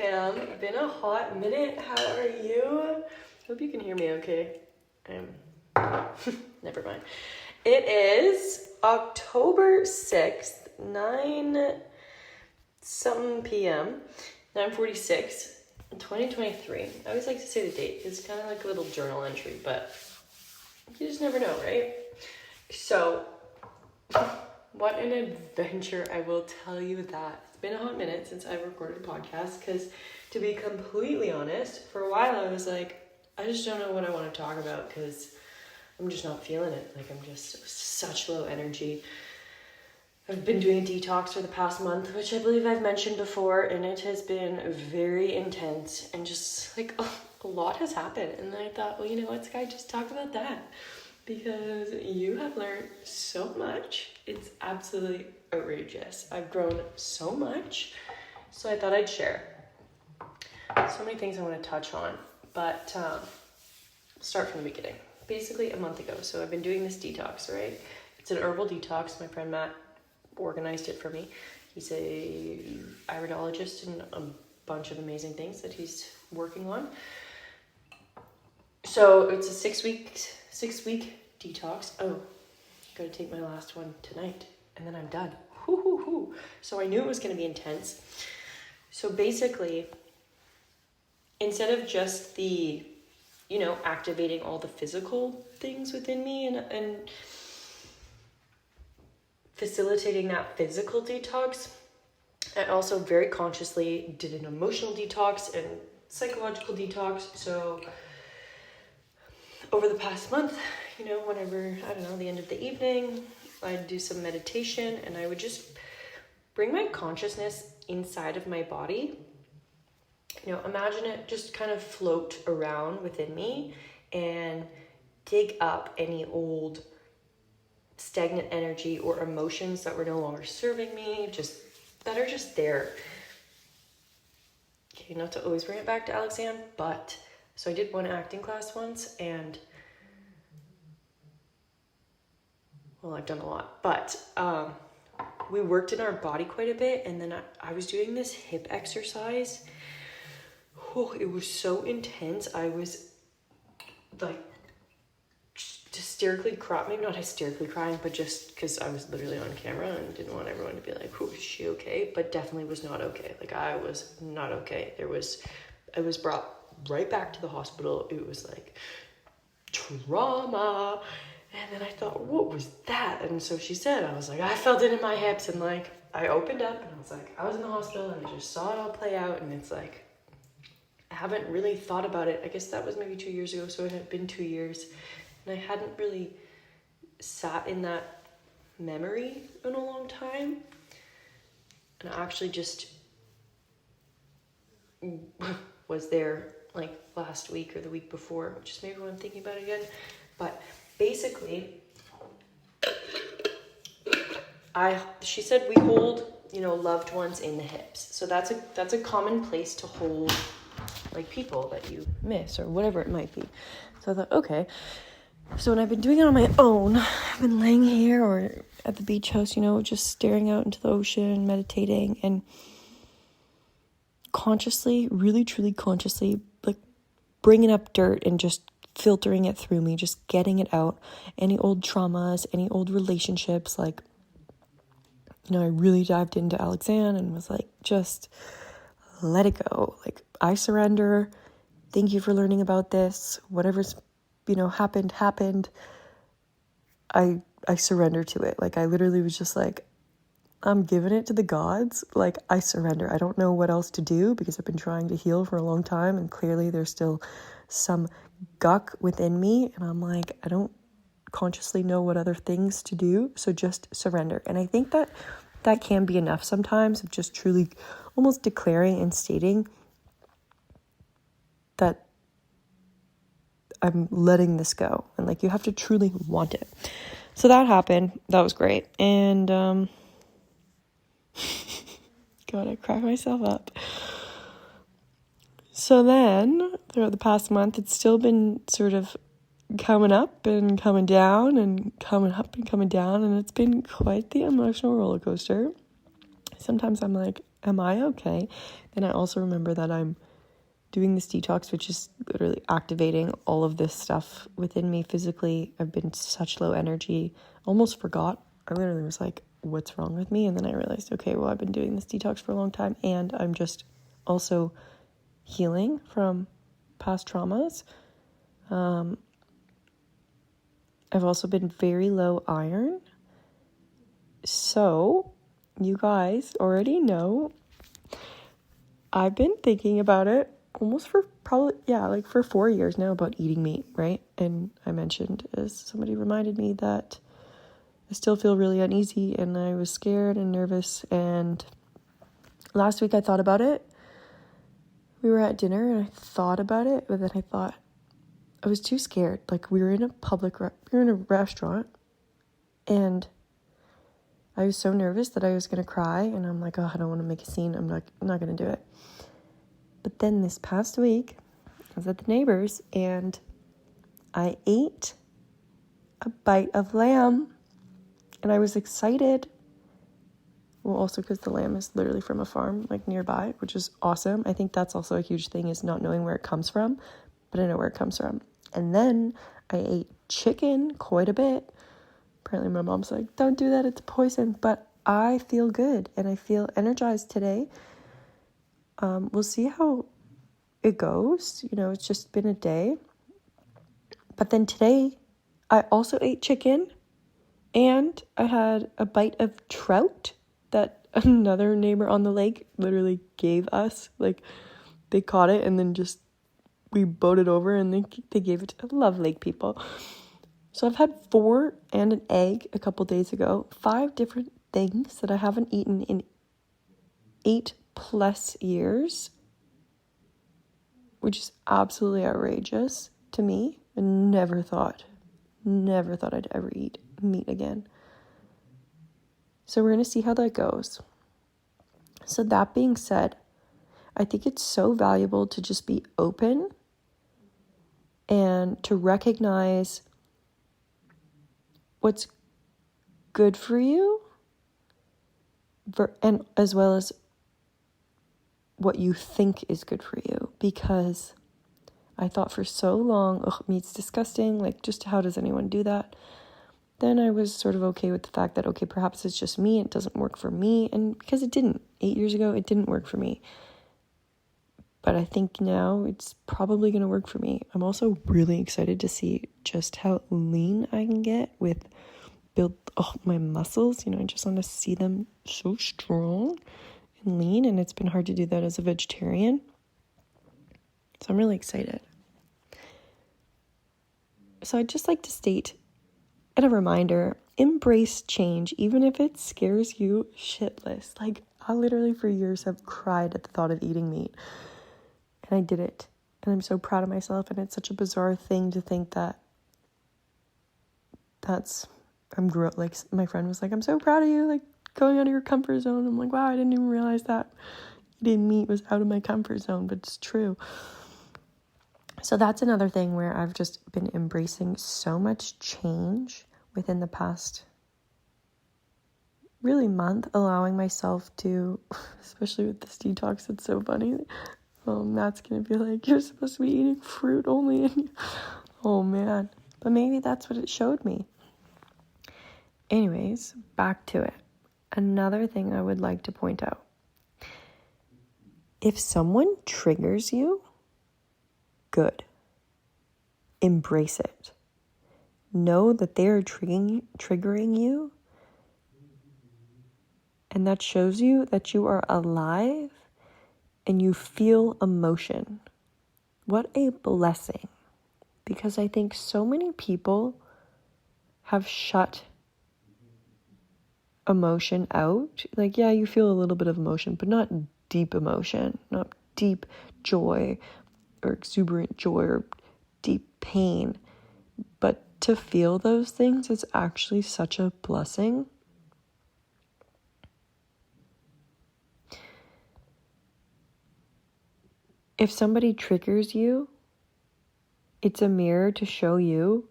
am. Been a hot minute. How are you? Hope you can hear me okay. Never mind. It is October 6th, 9 p.m., 9:46, 2023. I always like to say the date. It's kind of like a little journal entry, but you just never know, right? So, what an adventure, I will tell you that. It's been a hot minute since I've recorded a podcast, because to be completely honest, for a while I was like, I just don't know what I want to talk about, because I'm just not feeling it. Like, I'm just such low energy. I've been doing a detox for the past month, which I believe I've mentioned before, and it has been very intense, and just like a lot has happened. And then I thought, well, you know what, Sky, just talk about that, because you have learned so much. It's absolutely outrageous. I've grown so much, so I thought I'd share. So many things I want to touch on, but start from the beginning. Basically a month ago, so I've been doing this detox, right? It's an herbal detox. My friend Matt organized it for me. He's a iridologist and a bunch of amazing things that he's working on. So it's a six week detox. Oh, gotta take my last one tonight, and then I'm done. So I knew it was gonna be intense. So basically, instead of just the, activating all the physical things within me and facilitating that physical detox, I also very consciously did an emotional detox and psychological detox. So over the past month, whenever, the end of the evening, I'd do some meditation, and I would just bring my consciousness inside of my body. Imagine it just kind of float around within me and dig up any old stagnant energy or emotions that were no longer serving me, that are just there. Okay, not to always bring it back to Alexandre, but so I did one acting class once, and I've done a lot, but we worked in our body quite a bit, and then I was doing this hip exercise. Oh, it was so intense. I was like hysterically crying, maybe not hysterically crying, but just because I was literally on camera and didn't want everyone to be like, oh, is she okay? But definitely was not okay. Like, I was not okay. I was brought right back to the hospital. It was like trauma. And then I thought, what was that? And so she said, I was like, I felt it in my hips, and like, I opened up and I was like, I was in the hospital and I just saw it all play out. And it's like, I haven't really thought about it. I guess that was maybe 2 years ago. So it had been 2 years. And I hadn't really sat in that memory in a long time. And I actually just was there like last week or the week before, which is maybe when I'm thinking about it again. But basically, she said we hold, loved ones in the hips. So that's a common place to hold like people that you miss or whatever it might be. So I thought, okay. So when I've been doing it on my own, I've been laying here or at the beach house, just staring out into the ocean, meditating, and consciously, really truly consciously, like bringing up dirt and just filtering it through me, just getting it out. Any old traumas, any old relationships, like, I really dived into Alexandre and was like, just let it go. Like, I surrender. Thank you for learning about this. Whatever's, happened. I surrender to it. Like, I literally was just like, I'm giving it to the gods. Like, I surrender. I don't know what else to do, because I've been trying to heal for a long time, and clearly there's still some guck within me, and I'm like, I don't consciously know what other things to do, so just surrender. And I think that can be enough sometimes, of just truly almost declaring and stating that I'm letting this go, and like, you have to truly want it. So that happened. That was great. And God, I crack myself up. So then throughout the past month, it's still been sort of coming up and coming down and coming up and coming down, and it's been quite the emotional roller coaster. Sometimes I'm like, am I okay? Then I also remember that I'm doing this detox, which is literally activating all of this stuff within me physically. I've been such low energy, almost forgot. I literally was like, what's wrong with me? And then I realized, okay, well, I've been doing this detox for a long time, and I'm just also healing from past traumas. I've also been very low iron. So you guys already know I've been thinking about it almost for for 4 years now about eating meat, right? And I mentioned, as somebody reminded me, that I still feel really uneasy and I was scared and nervous. And last week I thought about it. We were at dinner and I thought about it, but then I thought I was too scared. Like, we were in a restaurant, and I was so nervous that I was going to cry, and I'm like, oh, I don't want to make a scene. I'm not going to do it. But then this past week, I was at the neighbor's, and I ate a bite of lamb, and I was excited. Well, also because the lamb is literally from a farm, like, nearby, which is awesome. I think that's also a huge thing, is not knowing where it comes from, but I know where it comes from. And then I ate chicken quite a bit. Apparently my mom's like, don't do that, it's poison. But I feel good and I feel energized today. We'll see how it goes. It's just been a day. But then today I also ate chicken, and I had a bite of trout that another neighbor on the lake literally gave us. Like, they caught it and then we boated over, and they gave it to, I love lake people. So I've had 4 and an egg a couple days ago, 5 different things that I haven't eaten in 8+ years, which is absolutely outrageous to me. I never thought I'd ever eat meat again. So we're going to see how that goes. So that being said, I think it's so valuable to just be open and to recognize what's good for you, and as well as what you think is good for you. Because I thought for so long, meat's disgusting, like, just how does anyone do that? Then I was sort of okay with the fact that, okay, perhaps it's just me, it doesn't work for me, and because it didn't. 8 years ago, it didn't work for me. But I think now it's probably going to work for me. I'm also really excited to see just how lean I can get with my muscles. I just want to see them so strong and lean, and it's been hard to do that as a vegetarian. So I'm really excited. So I'd just like to state, and a reminder, embrace change, even if it scares you shitless. Like, I literally for years have cried at the thought of eating meat. And I did it. And I'm so proud of myself. And it's such a bizarre thing to think that like, my friend was like, I'm so proud of you, like, going out of your comfort zone. I'm like, wow, I didn't even realize that eating meat was out of my comfort zone, but it's true. So that's another thing where I've just been embracing so much change within the past really month, allowing myself to, especially with this detox, it's so funny. Matt's gonna be like, you're supposed to be eating fruit only, and oh man. But maybe that's what it showed me. Anyways, back to it. Another thing I would like to point out. If someone triggers you, good. Embrace it. Know that they are triggering you, and that shows you that you are alive and you feel emotion. What a blessing. Because I think so many people have shut emotion out. Like, yeah, you feel a little bit of emotion, but not deep emotion, not deep joy or exuberant joy or deep pain. But to feel those things is actually such a blessing. If somebody triggers you, it's a mirror to show you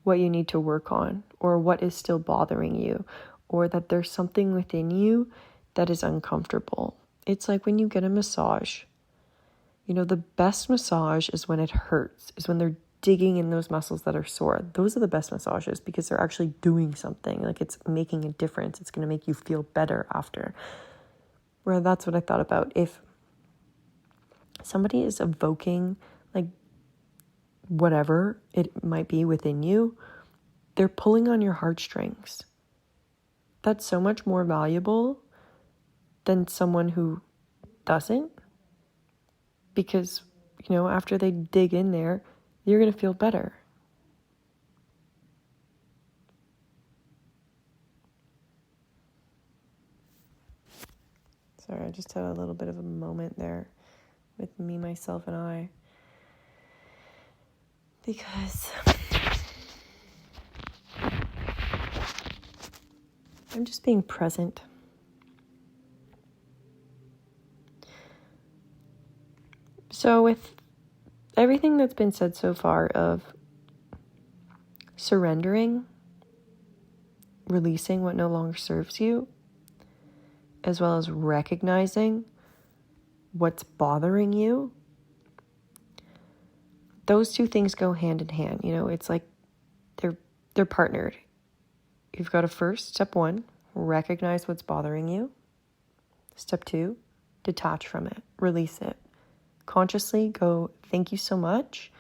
what you need to work on, or what is still bothering you, or that there's something within you that is uncomfortable. It's like when you get a massage. You know, the best massage is when it hurts, is when they're digging in those muscles that are sore. Those are the best massages because they're actually doing something. Like, it's making a difference. It's going to make you feel better after. Where that's what I thought about. If somebody is evoking, like, whatever it might be within you, they're pulling on your heartstrings. That's so much more valuable than someone who doesn't. Because, you know, after they dig in there, you're going to feel better. Sorry, I just had a little bit of a moment there with me, myself, and I. Because I'm just being present. So with everything that's been said so far of surrendering, releasing what no longer serves you, as well as recognizing what's bothering you, those two things go hand in hand. You know, it's like they're partnered. You've got to first, step one, recognize what's bothering you. Step two, detach from it, release it. Consciously go, thank you so much.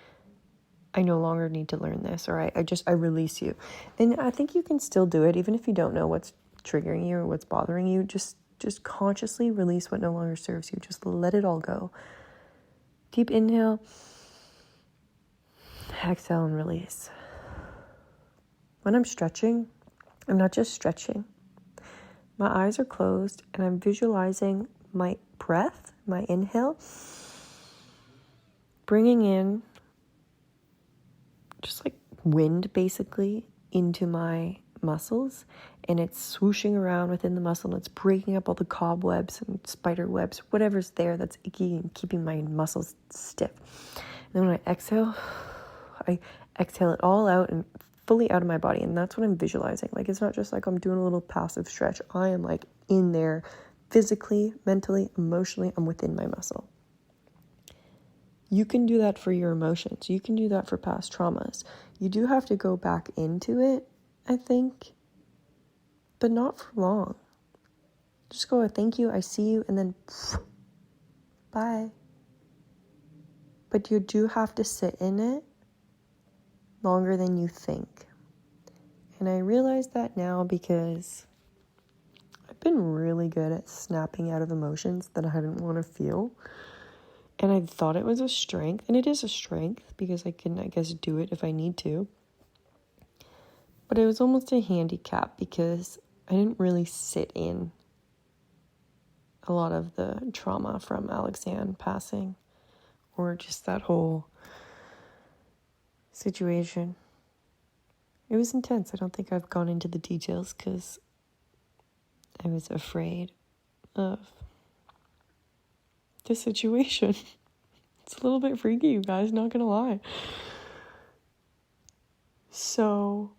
I no longer need to learn this, or I release you. And I think you can still do it, even if you don't know what's triggering you or what's bothering you. Just consciously release what no longer serves you. Just let it all go. Deep inhale, exhale, and release. When I'm stretching, I'm not just stretching. My eyes are closed and I'm visualizing my breath, my inhale, bringing in just like wind basically into my muscles, and it's swooshing around within the muscle and it's breaking up all the cobwebs and spider webs, whatever's there that's icky and keeping my muscles stiff. And then when I exhale it all out and fully out of my body, and that's what I'm visualizing. Like, it's not just like I'm doing a little passive stretch. I am like in there physically, mentally, emotionally. I'm within my muscle. You can do that for your emotions. You can do that for past traumas. You do have to go back into it, I think, but not for long. Just go, thank you, I see you, and then bye. But you do have to sit in it longer than you think. And I realize that now because I've been really good at snapping out of emotions that I didn't want to feel. And I thought it was a strength, and it is a strength because I can, I guess, do it if I need to. But it was almost a handicap because I didn't really sit in a lot of the trauma from Alexandre passing, or just that whole situation. It was intense. I don't think I've gone into the details because I was afraid of the situation. It's a little bit freaky, you guys, not gonna lie. So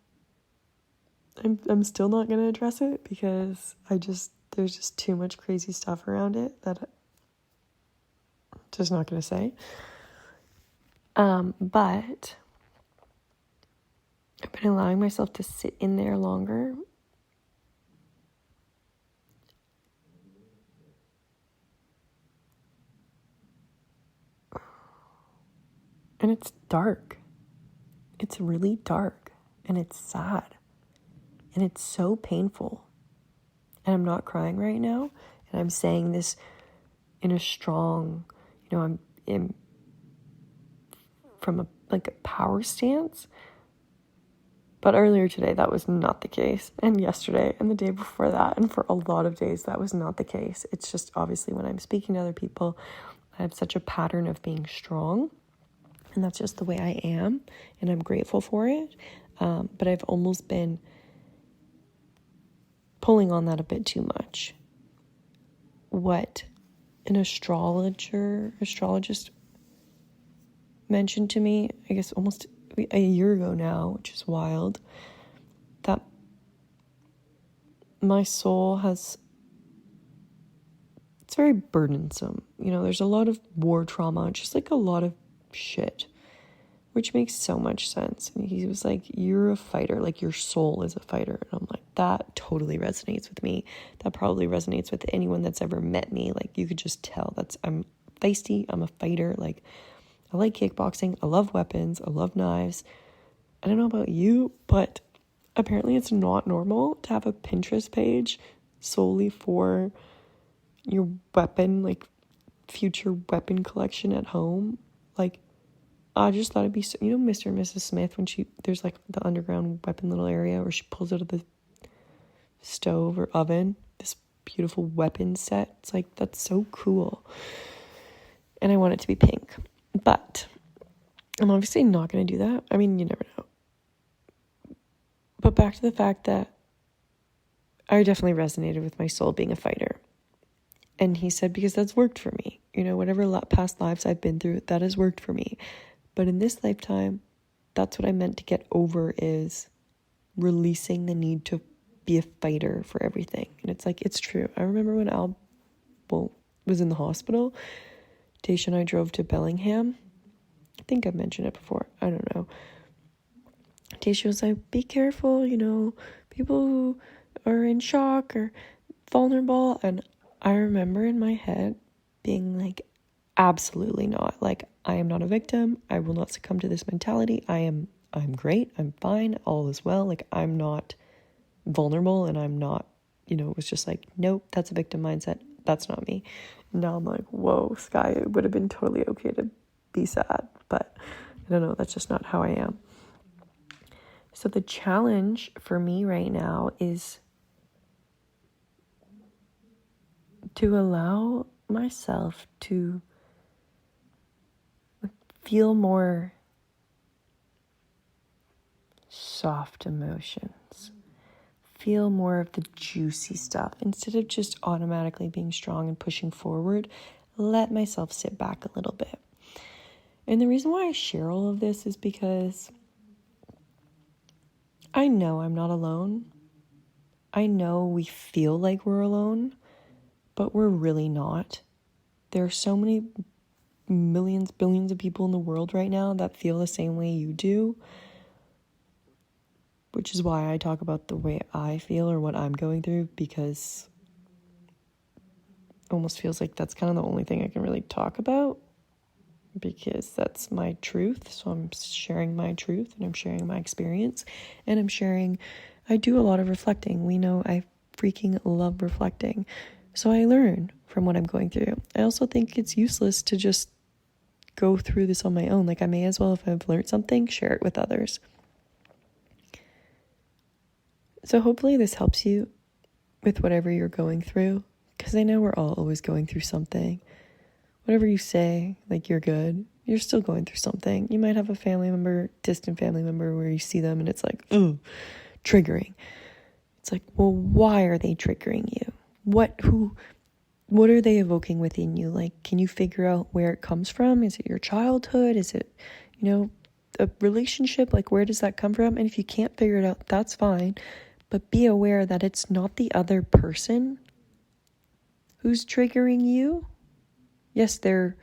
I'm still not gonna address it because there's just too much crazy stuff around it that I'm just not gonna say. But I've been allowing myself to sit in there longer. And it's dark. It's really dark. And it's sad. And it's so painful. And I'm not crying right now. And I'm saying this in a strong, I'm from a power stance. But earlier today, that was not the case. And yesterday and the day before that, and for a lot of days, that was not the case. It's just obviously when I'm speaking to other people, I have such a pattern of being strong. And that's just the way I am. And I'm grateful for it. But I've almost been pulling on that a bit too much. What an astrologist mentioned to me, I guess almost a year ago now, which is wild, that my soul has very burdensome. You know, there's a lot of war trauma, just like a lot of shit, which makes so much sense. And he was like, you're a fighter, like your soul is a fighter. And I'm like, that totally resonates with me. That probably resonates with anyone that's ever met me. Like, you could just tell I'm feisty, I'm a fighter. Like, I like kickboxing, I love weapons, I love knives. I don't know about you, but apparently it's not normal to have a Pinterest page solely for your weapon, like future weapon collection at home. Like, I just thought it'd be so, you know, Mr. and Mrs. Smith, when there's like the underground weapon little area where she pulls out of the stove or oven this beautiful weapon set. It's like, that's so cool. And I want it to be pink. But I'm obviously not going to do that. I mean, you never know. But back to the fact that I definitely resonated with my soul being a fighter. And he said, because that's worked for me. You know, whatever past lives I've been through, that has worked for me. But in this lifetime, that's what I meant to get over, is releasing the need to be a fighter for everything. And it's like, it's true. I remember when Al was in the hospital, Tasha and I drove to Bellingham. I think I've mentioned it before. I don't know. Tasha was like, be careful, you know, people who are in shock or vulnerable. And I remember in my head being like, absolutely not. Like, I am not a victim. I will not succumb to this mentality. I'm great. I'm fine. All is well. Like, I'm not vulnerable, and I'm not, you know, it was just like, nope, that's a victim mindset. That's not me. And now I'm like, whoa, Sky, it would have been totally okay to be sad, but I don't know. That's just not how I am. So the challenge for me right now is to allow myself to feel more soft emotions, feel more of the juicy stuff. Instead of just automatically being strong and pushing forward, let myself sit back a little bit. And the reason why I share all of this is because I know I'm not alone. I know we feel like we're alone, but we're really not. There are so many millions, billions of people in the world right now that feel the same way you do, which is why I talk about the way I feel or what I'm going through, because it almost feels like that's kind of the only thing I can really talk about, because that's my truth. So I'm sharing my truth, and I'm sharing my experience, and I do a lot of reflecting. We know I freaking love reflecting. So I learn from what I'm going through. I also think it's useless to just go through this on my own. Like, I may as well, if I've learned something, share it with others. So hopefully this helps you with whatever you're going through, because I know we're all always going through something. Whatever you say, like you're good, you're still going through something. You might have a family member, distant family member, where you see them and it's like, ooh, triggering. It's like, well, why are they triggering you? What are they evoking within you? Like, can you figure out where it comes from? Is it your childhood? Is it, you know, a relationship? Like, where does that come from? And if you can't figure it out, that's fine. But be aware that it's not the other person who's triggering you. Yes, they're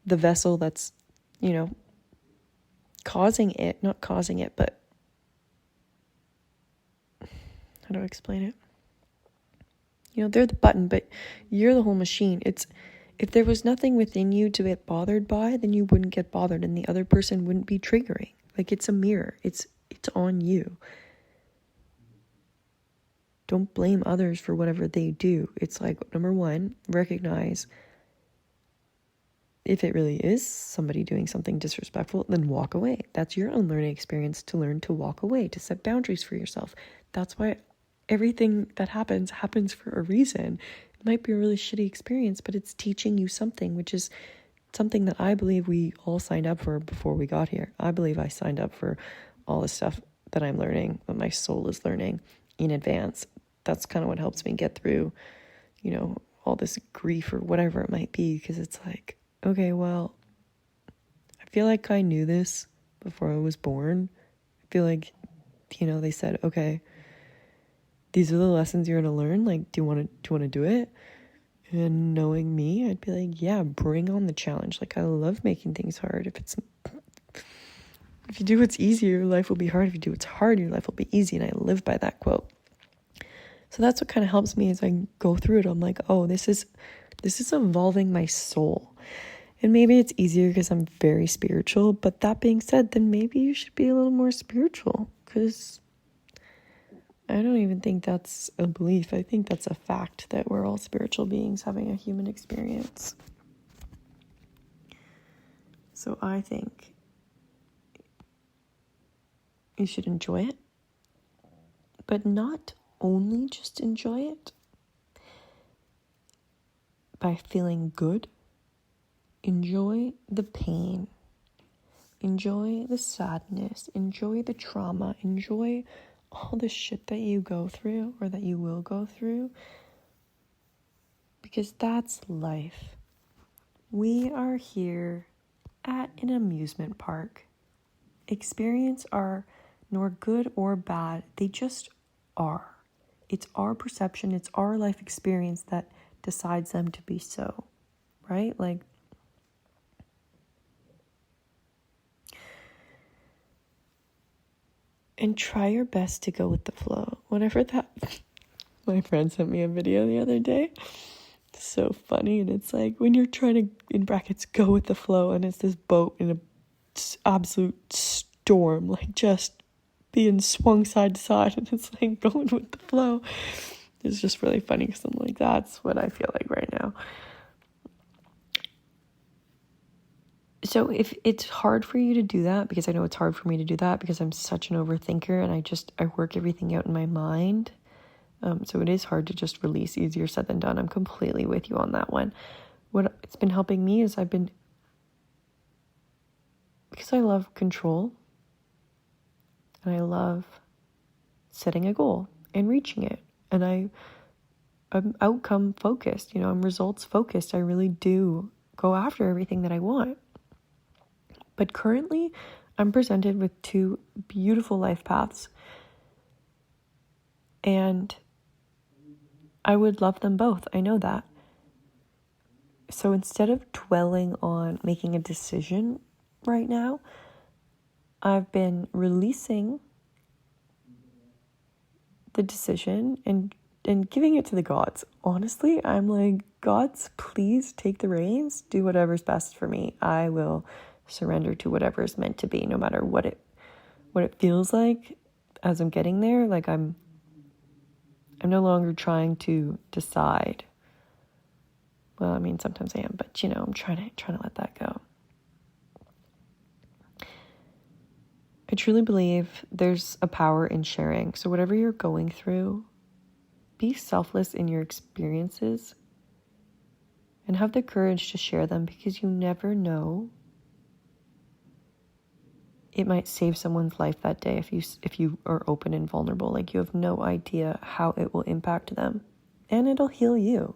the vessel that's, you know, not causing it, but how do I explain it? You know, they're the button, but you're the whole machine. If there was nothing within you to get bothered by, then you wouldn't get bothered, and the other person wouldn't be triggering. Like, it's a mirror. It's on you. Don't blame others for whatever they do. It's like, number one, recognize if it really is somebody doing something disrespectful, then walk away. That's your own learning experience, to learn to walk away, to set boundaries for yourself. That's why everything that happens for a reason. It might be a really shitty experience, but it's teaching you something, which is something that I believe we all signed up for before we got here. I believe I signed up for all the stuff that I'm learning, that my soul is learning in advance. That's kind of what helps me get through, you know, all this grief or whatever it might be, because it's like, okay, well, I feel like I knew this before I was born. I feel like, you know, they said, okay, these are the lessons you're going to learn. Like, do you want to do it? And knowing me, I'd be like, yeah, bring on the challenge. Like, I love making things hard. If you do what's easy, your life will be hard. If you do what's hard, your life will be easy. And I live by that quote. So that's what kind of helps me as I go through it. I'm like, oh, this is involving my soul. And maybe it's easier because I'm very spiritual. But that being said, then maybe you should be a little more spiritual, because I don't even think that's a belief. I think that's a fact that we're all spiritual beings having a human experience. So I think you should enjoy it, but not only just enjoy it by feeling good. Enjoy the pain. Enjoy the sadness. Enjoy the trauma. Enjoy all the shit that you go through or that you will go through, because that's life. We are here at an amusement park. Experiences are nor good or bad. They just are. It's our perception. It's our life experience that decides them to be so, right? Like, and try your best to go with the flow. Whatever that, my friend sent me a video the other day. It's so funny. And it's like, when you're trying to, in brackets, go with the flow, and it's this boat in an absolute storm, like just being swung side to side, and it's like going with the flow. It's just really funny, because I'm like, that's what I feel like right now. So if it's hard for you to do that, because I know it's hard for me to do that because I'm such an overthinker and I work everything out in my mind. So it is hard to just release, easier said than done. I'm completely with you on that one. What it's been helping me is because I love control and I love setting a goal and reaching it. And I'm outcome focused, I'm results focused. I really do go after everything that I want. But currently, I'm presented with two beautiful life paths. And I would love them both. I know that. So instead of dwelling on making a decision right now, I've been releasing the decision and giving it to the gods. Honestly, I'm like, gods, please take the reins. Do whatever's best for me. I will surrender to whatever is meant to be, no matter what it feels like as I'm getting there. Like, I'm no longer trying to decide. Well, I mean, sometimes I am, but I'm trying to let that go. I truly believe there's a power in sharing. So whatever you're going through, be selfless in your experiences and have the courage to share them, because you never know. It might save someone's life that day if you are open and vulnerable. Like, you have no idea how it will impact them, and it'll heal you.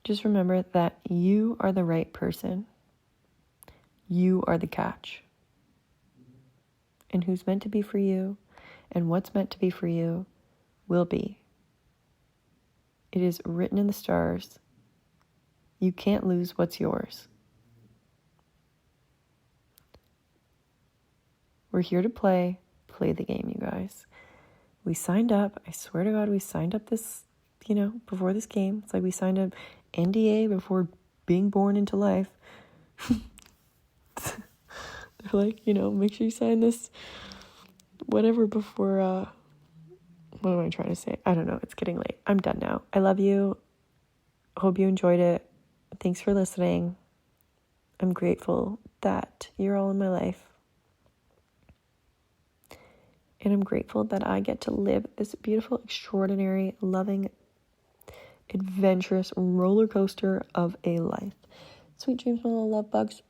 Just remember that you are the right person. You are the catch. And who's meant to be for you and what's meant to be for you will be. It is written in the stars. You can't lose what's yours. We're here to play the game, you guys. We signed up. I swear to God, we signed up this, before this game. It's like we signed up NDA before being born into life. They're like, make sure you sign this whatever before, what am I trying to say? I don't know. It's getting late. I'm done now. I love you. Hope you enjoyed it. Thanks for listening. I'm grateful that you're all in my life. And I'm grateful that I get to live this beautiful, extraordinary, loving, adventurous roller coaster of a life. Sweet dreams, my little love bugs.